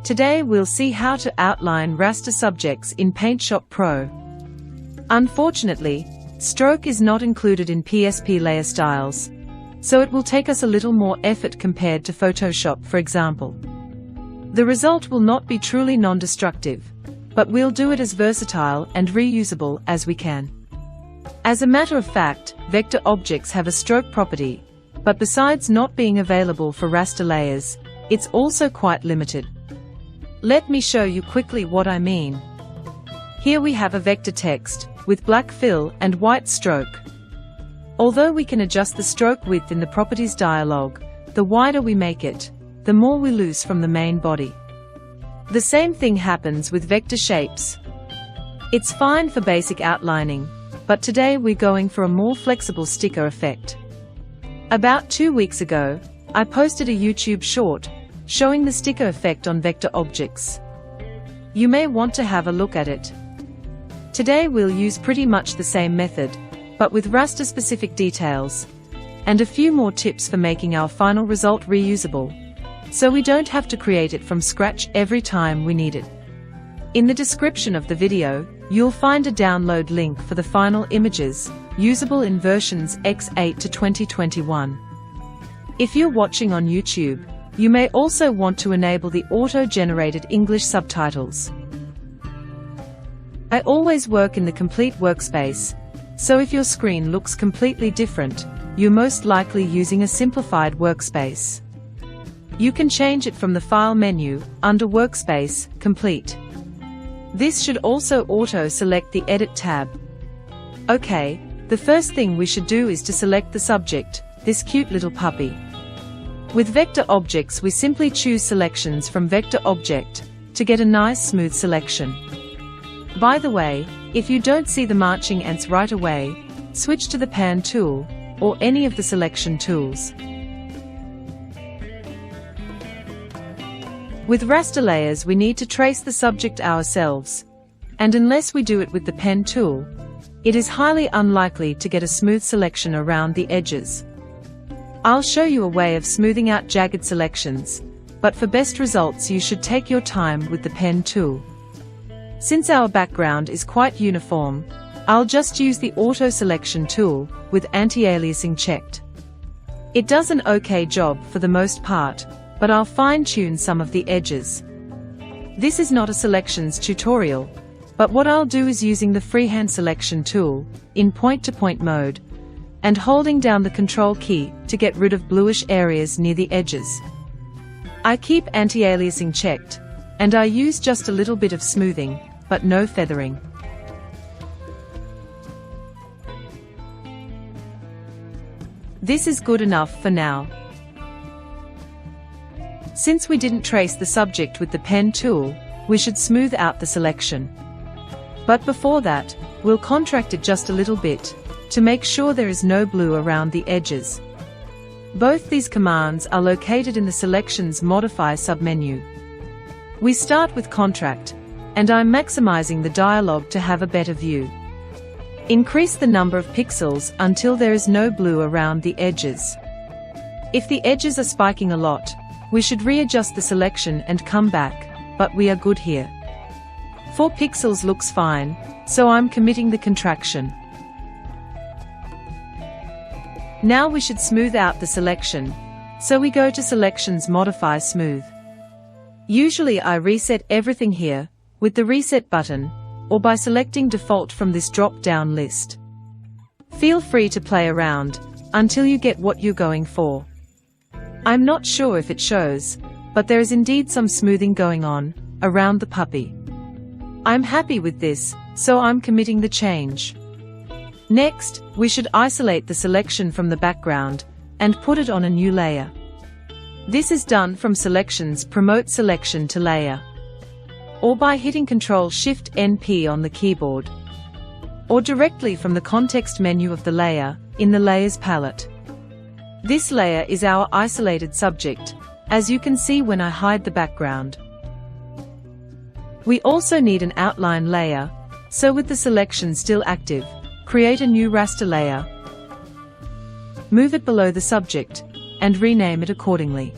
Today we'll see how to outline raster subjects in PaintShop Pro. Unfortunately, stroke is not included in PSP layer styles, so it will take us a little more effort compared to Photoshop, for example. The result will not be truly non-destructive, but we'll do it as versatile and reusable as we can. As a matter of fact, vector objects have a stroke property, but besides not being available for raster layers, it's also quite limited. Let me show you quickly what I mean. Here we have a vector text, with black fill and white stroke. Although we can adjust the stroke width in the properties dialog, the wider we make it, the more we lose from the main body. The same thing happens with vector shapes. It's fine for basic outlining, but today we're going for a more flexible sticker effect. About 2 weeks ago, I posted a YouTube short showing the sticker effect on vector objects. You may want to have a look at it. Today we'll use pretty much the same method, but with raster-specific details, and a few more tips for making our final result reusable, so we don't have to create it from scratch every time we need it. In the description of the video, you'll find a download link for the final images, usable in versions X8 to 2021. If you're watching on YouTube, you may also want to enable the auto-generated English subtitles. I always work in the complete workspace, so if your screen looks completely different, you're most likely using a simplified workspace. You can change it from the File menu, under Workspace, Complete. This should also auto-select the Edit tab. Okay, the first thing we should do is to select the subject, this cute little puppy. With vector objects we simply choose selections from Vector Object, to get a nice smooth selection. By the way, if you don't see the marching ants right away, switch to the Pan tool, or any of the selection tools. With raster layers we need to trace the subject ourselves, and unless we do it with the Pen tool, it is highly unlikely to get a smooth selection around the edges. I'll show you a way of smoothing out jagged selections, but for best results you should take your time with the Pen tool. Since our background is quite uniform, I'll just use the Auto Selection tool, with anti-aliasing checked. It does an okay job for the most part, but I'll fine-tune some of the edges. This is not a selections tutorial, but what I'll do is using the Freehand Selection tool, in point-to-point mode, and holding down the Control key to get rid of bluish areas near the edges. I keep anti-aliasing checked, and I use just a little bit of smoothing, but no feathering. This is good enough for now. Since we didn't trace the subject with the Pen tool, we should smooth out the selection. But before that, we'll contract it just a little bit, to make sure there is no blue around the edges. Both these commands are located in the Selections Modify submenu. We start with Contract, and I'm maximizing the dialog to have a better view. Increase the number of pixels until there is no blue around the edges. If the edges are spiking a lot, we should readjust the selection and come back, but we are good here. 4 pixels looks fine, so I'm committing the contraction. Now we should smooth out the selection, so we go to Selections Modify Smooth. Usually I reset everything here, with the Reset button, or by selecting Default from this drop-down list. Feel free to play around, until you get what you're going for. I'm not sure if it shows, but there is indeed some smoothing going on, around the puppy. I'm happy with this, so I'm committing the change. Next, we should isolate the selection from the background, and put it on a new layer. This is done from Selections Promote Selection to Layer, or by hitting Ctrl-Shift-NP on the keyboard, or directly from the context menu of the layer, in the Layers palette. This layer is our isolated subject, as you can see when I hide the background. We also need an outline layer, so with the selection still active, create a new raster layer. Move it below the subject, and rename it accordingly.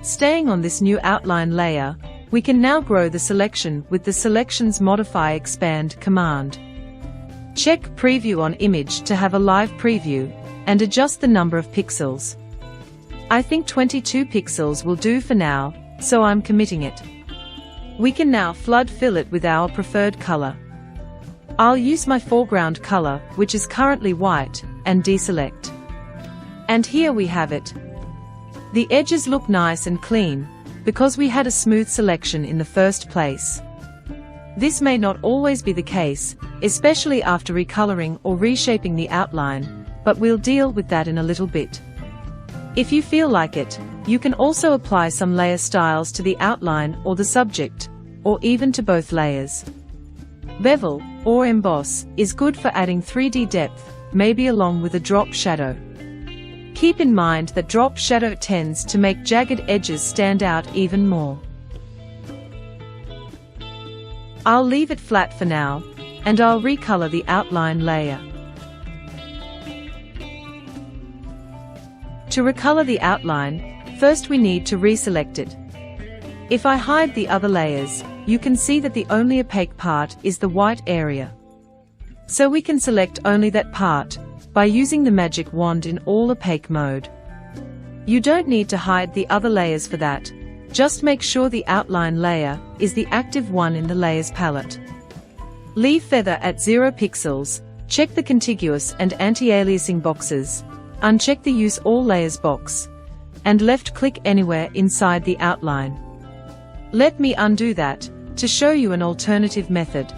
Staying on this new outline layer, we can now grow the selection with the Selections Modify Expand command. Check Preview on Image to have a live preview, and adjust the number of pixels. I think 22 pixels will do for now, so I'm committing it. We can now flood fill it with our preferred color. I'll use my foreground color, which is currently white, and deselect. And here we have it. The edges look nice and clean, because we had a smooth selection in the first place. This may not always be the case, especially after recoloring or reshaping the outline, but we'll deal with that in a little bit. If you feel like it, you can also apply some layer styles to the outline or the subject, or even to both layers. Bevel, or emboss, is good for adding 3D depth, maybe along with a drop shadow. Keep in mind that drop shadow tends to make jagged edges stand out even more. I'll leave it flat for now, and I'll recolor the outline layer. To recolor the outline, first we need to reselect it. If I hide the other layers, you can see that the only opaque part is the white area. So we can select only that part, by using the magic wand in all opaque mode. You don't need to hide the other layers for that, just make sure the outline layer is the active one in the layers palette. Leave feather at 0 pixels, check the contiguous and anti-aliasing boxes, uncheck the Use All Layers box, and left-click anywhere inside the outline. Let me undo that, to show you an alternative method.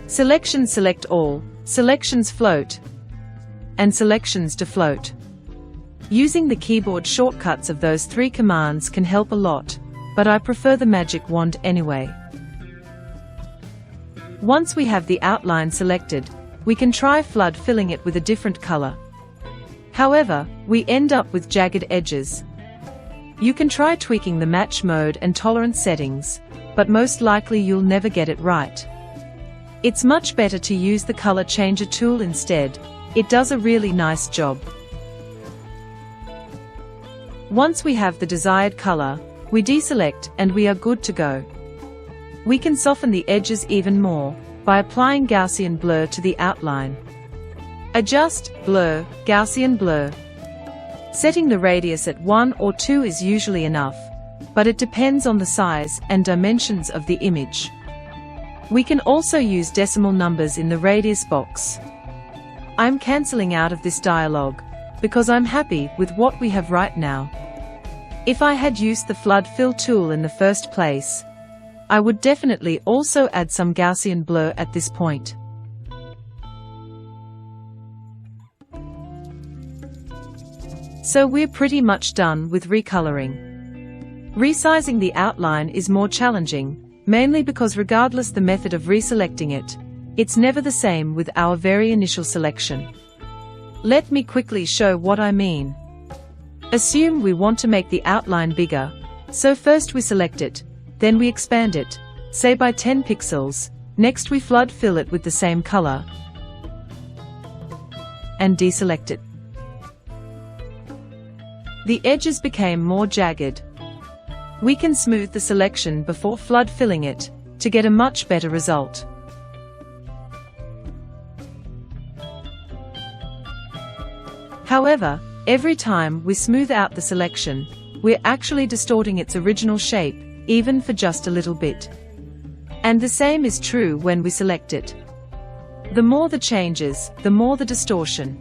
Selections Select All, Selections Float, and Selections Defloat. Using the keyboard shortcuts of those 3 commands can help a lot, but I prefer the magic wand anyway. Once we have the outline selected, we can try flood filling it with a different color. However, we end up with jagged edges. You can try tweaking the match mode and tolerance settings, but most likely you'll never get it right. It's much better to use the color changer tool instead. It does a really nice job. Once we have the desired color, we deselect and we are good to go. We can soften the edges even more by applying Gaussian blur to the outline. Adjust, Blur, Gaussian Blur. Setting the radius at 1 or 2 is usually enough, but it depends on the size and dimensions of the image. We can also use decimal numbers in the radius box. I'm cancelling out of this dialog, because I'm happy with what we have right now. If I had used the flood fill tool in the first place, I would definitely also add some Gaussian blur at this point. So we're pretty much done with recoloring. Resizing the outline is more challenging, mainly because regardless the method of reselecting it, it's never the same with our very initial selection. Let me quickly show what I mean. Assume we want to make the outline bigger, so first we select it, then we expand it, say by 10 pixels, next we flood fill it with the same color, and deselect it. The edges became more jagged. We can smooth the selection before flood filling it, to get a much better result. However, every time we smooth out the selection, we're actually distorting its original shape, even for just a little bit. And the same is true when we select it. The more the changes, the more the distortion.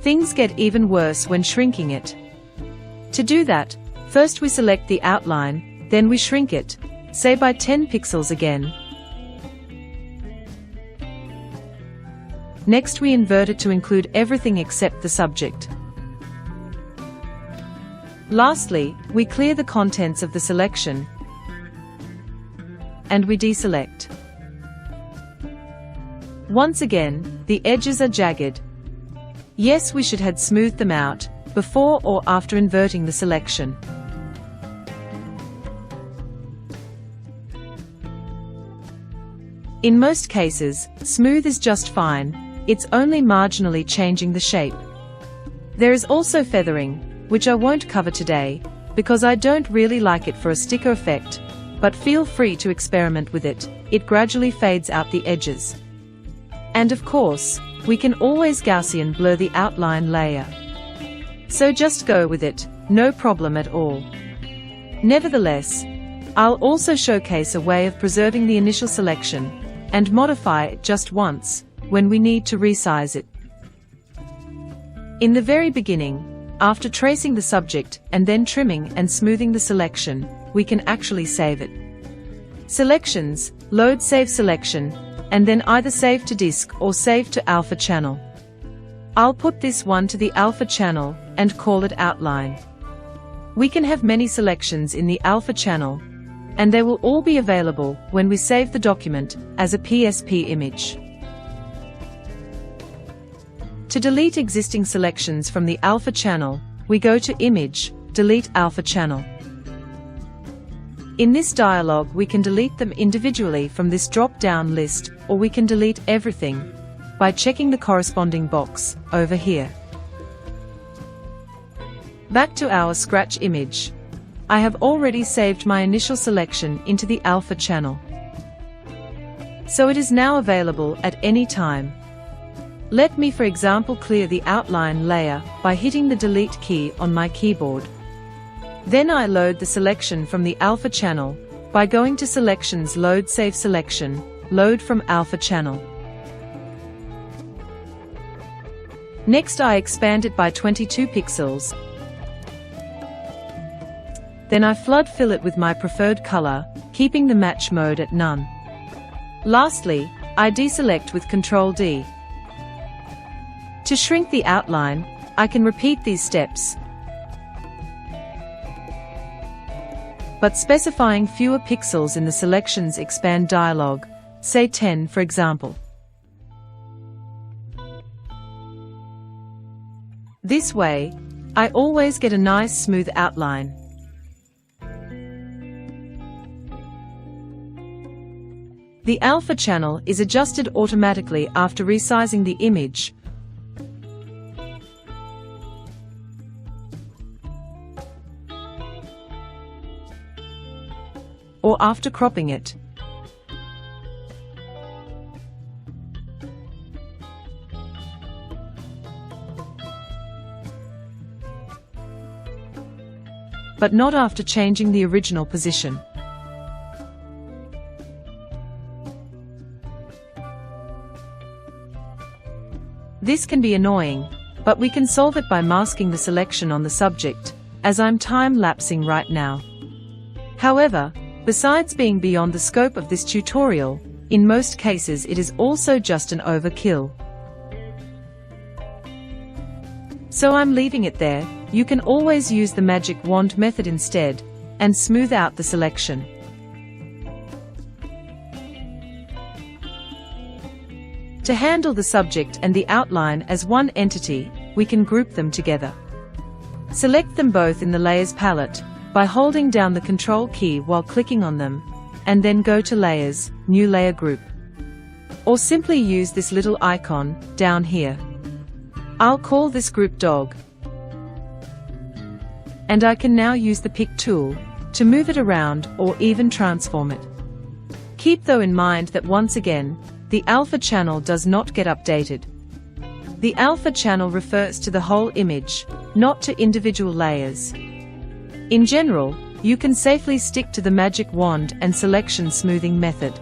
Things get even worse when shrinking it. To do that, first we select the outline, then we shrink it, say by 10 pixels again. Next we invert it to include everything except the subject. Lastly, we clear the contents of the selection, and we deselect. Once again, the edges are jagged. Yes, we should have smoothed them out, before or after inverting the selection. In most cases, smooth is just fine, it's only marginally changing the shape. There is also feathering, which I won't cover today, because I don't really like it for a sticker effect, but feel free to experiment with it. It gradually fades out the edges. And of course, we can always Gaussian blur the outline layer. So just go with it, no problem at all. Nevertheless, I'll also showcase a way of preserving the initial selection and modify it just once when we need to resize it. In the very beginning, after tracing the subject and then trimming and smoothing the selection, we can actually save it. Selections, load save selection, and then either save to disk or save to alpha channel. I'll put this one to the alpha channel and call it outline. We can have many selections in the alpha channel, and they will all be available when we save the document as a PSP image. To delete existing selections from the alpha channel, we go to Image, Delete Alpha Channel. In this dialog, we can delete them individually from this drop-down list, or we can delete everything by checking the corresponding box over here. Back to our Scratch image. I have already saved my initial selection into the alpha channel, so it is now available at any time. Let me, for example, clear the outline layer by hitting the Delete key on my keyboard. Then I load the selection from the alpha channel by going to Selections, Load Save Selection, Load from Alpha Channel. Next I expand it by 22 pixels. Then I flood fill it with my preferred color, keeping the match mode at none. Lastly, I deselect with Ctrl D. To shrink the outline, I can repeat these steps, but specifying fewer pixels in the Selections Expand dialog, say 10 for example. This way, I always get a nice smooth outline. The alpha channel is adjusted automatically after resizing the image, or after cropping it. But not after changing the original position. This can be annoying, but we can solve it by masking the selection on the subject, as I'm time-lapsing right now. However, besides being beyond the scope of this tutorial, in most cases it is also just an overkill. So I'm leaving it there. You can always use the magic wand method instead, and smooth out the selection. To handle the subject and the outline as one entity, we can group them together. Select them both in the Layers palette by holding down the Control key while clicking on them, and then go to Layers, New Layer Group. Or simply use this little icon down here. I'll call this group Dog. And I can now use the Pick tool to move it around or even transform it. Keep though in mind that once again, the alpha channel does not get updated. The alpha channel refers to the whole image, not to individual layers. In general, you can safely stick to the magic wand and selection smoothing method.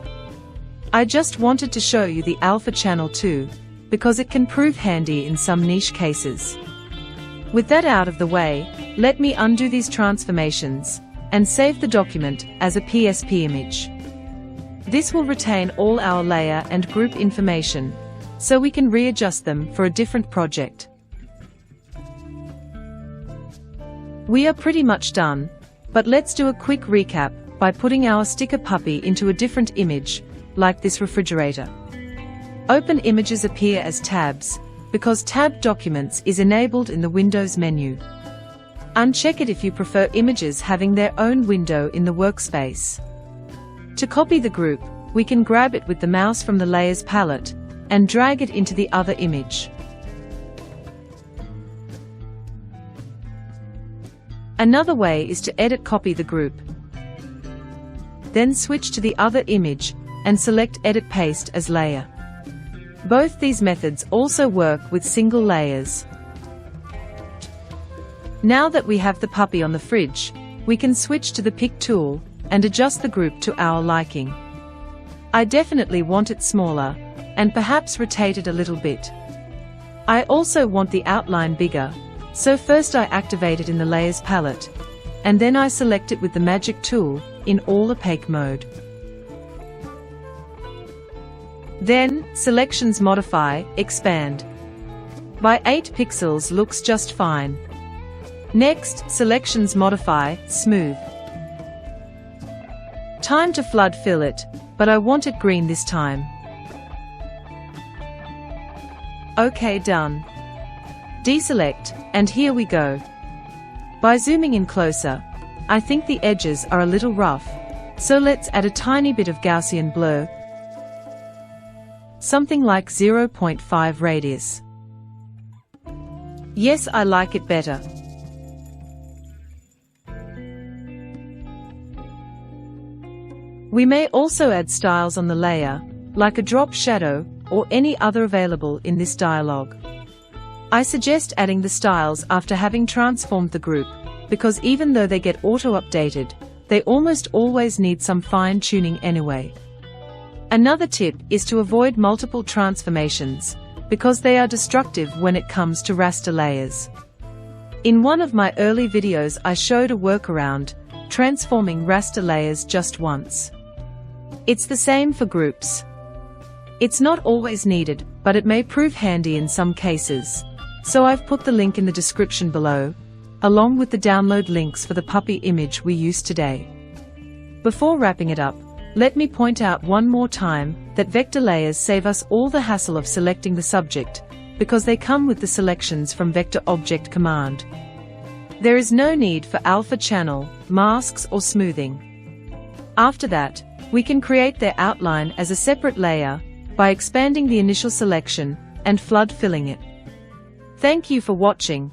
I just wanted to show you the alpha channel too, because it can prove handy in some niche cases. With that out of the way, let me undo these transformations and save the document as a PSP image. This will retain all our layer and group information, so we can readjust them for a different project. We are pretty much done, but let's do a quick recap by putting our sticker puppy into a different image, like this refrigerator. Open images appear as tabs, because Tab Documents is enabled in the Windows menu. Uncheck it if you prefer images having their own window in the Workspace. To copy the group, we can grab it with the mouse from the Layers palette, and drag it into the other image. Another way is to copy the group. Then switch to the other image and select Edit Paste as layer. Both these methods also work with single layers. Now that we have the puppy on the fridge, we can switch to the Pick tool and adjust the group to our liking. I definitely want it smaller, and perhaps rotate it a little bit. I also want the outline bigger, so first I activate it in the Layers palette, and then I select it with the Magic tool in all opaque mode. Then, Selections Modify, Expand. By 8 pixels looks just fine. Next, Selections Modify, Smooth. Time to flood fill it, but I want it green this time. OK, done. Deselect, and here we go. By zooming in closer, I think the edges are a little rough, so let's add a tiny bit of Gaussian blur, something like 0.5 radius. Yes, I like it better. We may also add styles on the layer, like a drop shadow or any other available in this dialog. I suggest adding the styles after having transformed the group, because even though they get auto-updated, they almost always need some fine-tuning anyway. Another tip is to avoid multiple transformations, because they are destructive when it comes to raster layers. In one of my early videos I showed a workaround, transforming raster layers just once. It's the same for groups. It's not always needed, but it may prove handy in some cases. So I've put the link in the description below, along with the download links for the puppy image we used today. Before wrapping it up, let me point out one more time that vector layers save us all the hassle of selecting the subject, because they come with the selections from Vector Object command. There is no need for alpha channel, masks or smoothing. After that, we can create their outline as a separate layer by expanding the initial selection and flood filling it. Thank you for watching.